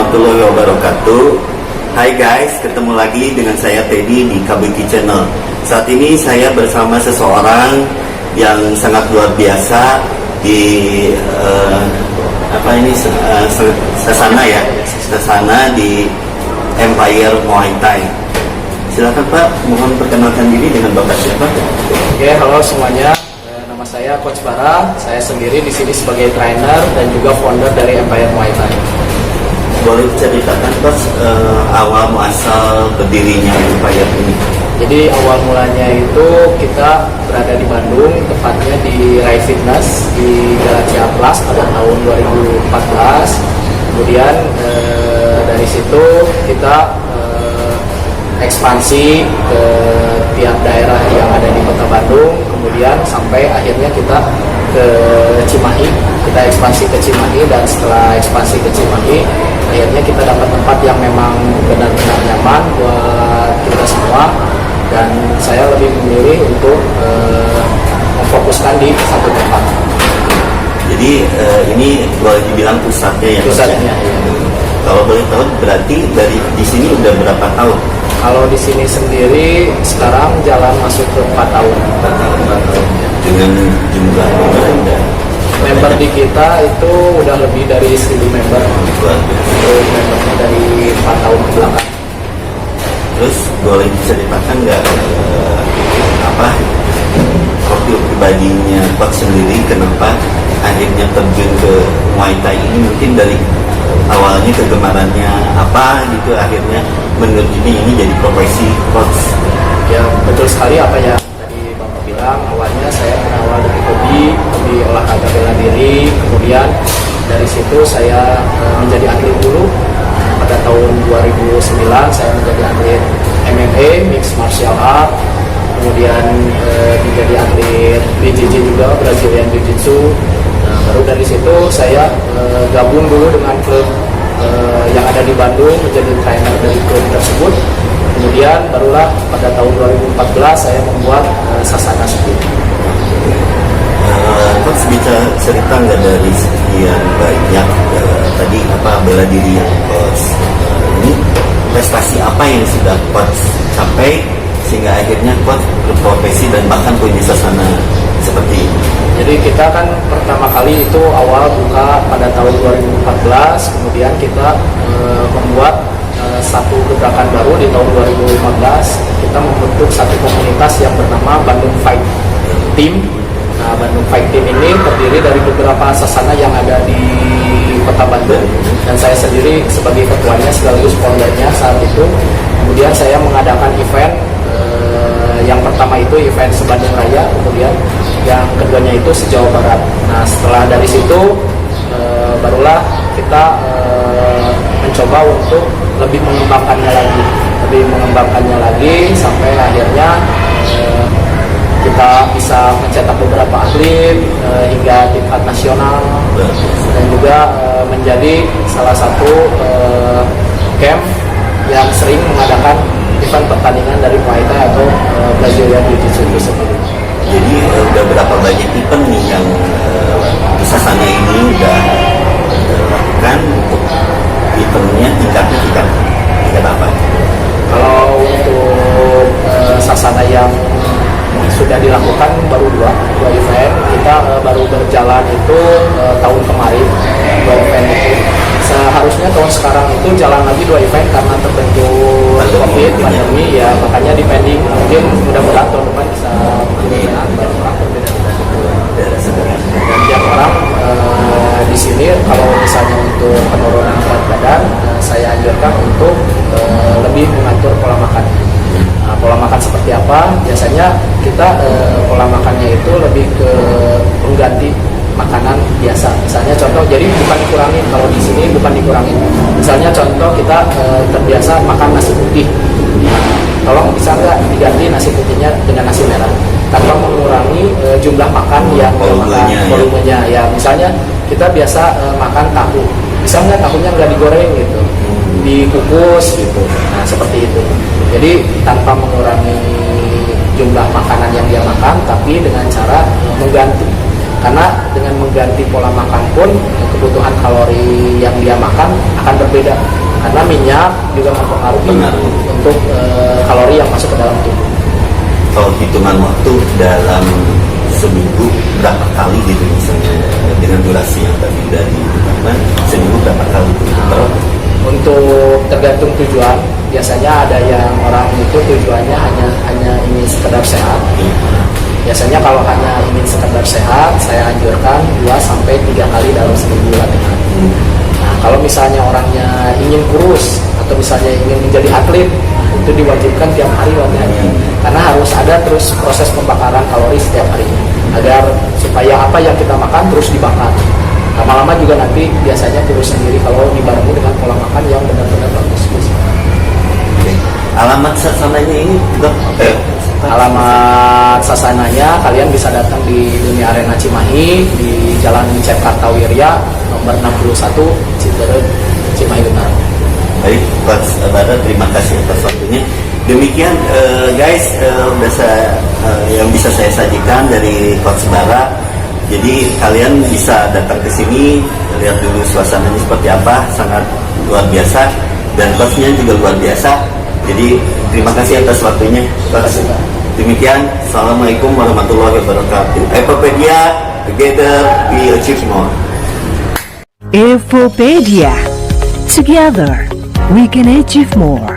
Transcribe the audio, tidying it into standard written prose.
warahmatullahi wabarakatuh. Hai guys, ketemu lagi dengan saya Teddy di KBK Channel. Saat ini saya bersama seseorang yang sangat luar biasa di Sasana di Empire Muay Thai. Silakan Pak, mohon perkenalkan diri dengan Bapak siapa? Oke, halo semuanya. Nama saya Coach Bara. Saya sendiri di sini sebagai trainer dan juga founder dari Empire Muay Thai. Boleh ceritakan Coach awal muasal berdirinya Empire ini? Jadi awal mulanya itu kita berada di Bandung, tepatnya di Rai Fitness di Jalan Ciamplas pada tahun 2014. Kemudian dari situ kita ekspansi ke tiap daerah yang ada di Kota Bandung, kemudian sampai akhirnya kita ke Cimahi. Kita ekspansi ke Cimahi, dan setelah ekspansi ke Cimahi akhirnya kita dapat tempat yang memang benar-benar nyaman buat kita semua, dan saya lebih memilih untuk memfokuskan di satu tempat. Jadi ini boleh dibilang pusatnya ya? Pusatnya, ya. Kalau boleh tahu berarti dari di sini udah berapa tahun? Kalau di sini sendiri sekarang jalan masuk ke 4 tahun. 4 tahun. Dengan jumlah member di kita itu udah lebih dari 1.000 member. Membernya dari 4 tahun ke belakang. Terus boleh diceritakan nggak profil pribadinya Coach sendiri, kenapa akhirnya terjun ke Muay Thai ini? Mungkin dari awalnya kegemarannya apa gitu, akhirnya menurut ini jadi profesi Coach. Ya betul sekali apa yang tadi Bapak bilang. Awalnya saya berawal dari hobi olahraga bela diri, kemudian dari situ saya menjadi atlet dulu. Pada tahun 2009 saya menjadi atlet MMA, Mixed Martial Art, kemudian menjadi atlet BJJ juga, Brazilian Jiu-Jitsu. Nah, baru dari situ saya gabung dulu dengan klub yang ada di Bandung, menjadi trainer dari klub tersebut. Kemudian barulah pada tahun 2014 saya membuat Sasana sendiri. Coach bisa cerita nggak dari sekian banyak tadi bela diri yang Coach ini, prestasi apa yang sudah Coach capai sehingga akhirnya Coach berprofesi dan bahkan punya Sasana seperti ini? Jadi kita kan pertama kali itu awal buka pada tahun 2014, kemudian kita membuat satu gerakan baru di tahun 2015. Kita membentuk satu komunitas yang bernama Bandung Fight Team. Nah, Bandung Fight Team ini terdiri dari beberapa sasana yang ada di Kota Bandung, dan saya sendiri sebagai ketuanya sekaligus foundernya saat itu. Kemudian saya mengadakan event, yang pertama itu event se-Bandung Raya, kemudian yang keduanya itu se-Jawa Barat. Nah, setelah dari situ barulah kita mencoba untuk lebih mengembangkannya lagi sampai akhirnya kita bisa mencetak beberapa atlet hingga tingkat nasional, dan juga menjadi salah satu camp yang sering mengadakan event pertandingan dari Muay Thai atau Brazilian Jiu-Jitsu itu sendiri. Jadi udah berapa banyak event nih yang di Sasana ini udah lakukan? Untuk eventnya tingkat apa? Kalau untuk Sasana yang sudah dilakukan baru dua event. Kita baru berjalan itu tahun kemarin 2 event itu. Seharusnya tahun sekarang itu jalan lagi 2 event karena terbentuk COVID pandemi ya, makanya dipending. Mungkin mudah-mudahan tahun depan bisa banyak orang berbeda-beda. Dan tiap orang di sini kalau misalnya untuk penurunan berat badan, saya anjurkan untuk lebih mengatur pola makan. Nah, pola makan seperti apa? Biasanya kita pola makannya itu lebih ke pengganti makanan biasa. Misalnya contoh, jadi bukan dikurangin, kalau di sini bukan dikurangin. Misalnya contoh kita terbiasa makan nasi putih. Nah, tolong bisa nggak diganti nasi putihnya dengan nasi merah tanpa mengurangi jumlah makan yang volumenya. Ya, misalnya kita biasa makan tahu, bisa nggak tahunya nggak digoreng gitu, dikukus gitu. Nah, seperti itu. Jadi tanpa mengurangi jumlah makanan yang dia makan, tapi dengan cara mengganti. Karena dengan mengganti pola makan pun kebutuhan kalori yang dia makan akan berbeda. Karena minyak juga mempengaruhi Pengaruh. untuk kalori yang masuk ke dalam tubuh. Kalau hitungan waktu dalam seminggu berapa kali gitu misalnya dengan durasi yang tadi udah ditetapkan, seminggu berapa kali gitu? Untuk tergantung tujuan, biasanya ada yang orang itu tujuannya hanya ingin sekedar sehat. Biasanya kalau hanya ingin sekedar sehat, saya anjurkan 2-3 kali dalam seminggu latihan. Nah, kalau misalnya orangnya ingin kurus atau misalnya ingin menjadi atlet, itu diwajibkan tiap hari latihan. Karena harus ada terus proses pembakaran kalori setiap harinya, agar supaya apa yang kita makan terus dibakar. Lama-lama juga nanti biasanya kurus sendiri kalau dibarengi dengan pola makan yang benar-benar bagus. Oke. Alamat sasananya ini juga Alamat sasananya kalian bisa datang di Dunia Arena Cimahi di Jalan Cep Kartawirya nomor 61 Citerep Cimahi Utara. Baik, Coach Bara, terima kasih atas waktunya. Demikian guys, yang bisa saya sajikan dari Coach Bara. Jadi kalian bisa datang ke sini, lihat dulu suasananya seperti apa, sangat luar biasa, dan coachnya juga luar biasa. Jadi terima kasih atas waktunya. Terima kasih, Pak. Demikian, Assalamualaikum warahmatullahi wabarakatuh. Epopedia, together we achieve more. Infopedia. Together, we can achieve more.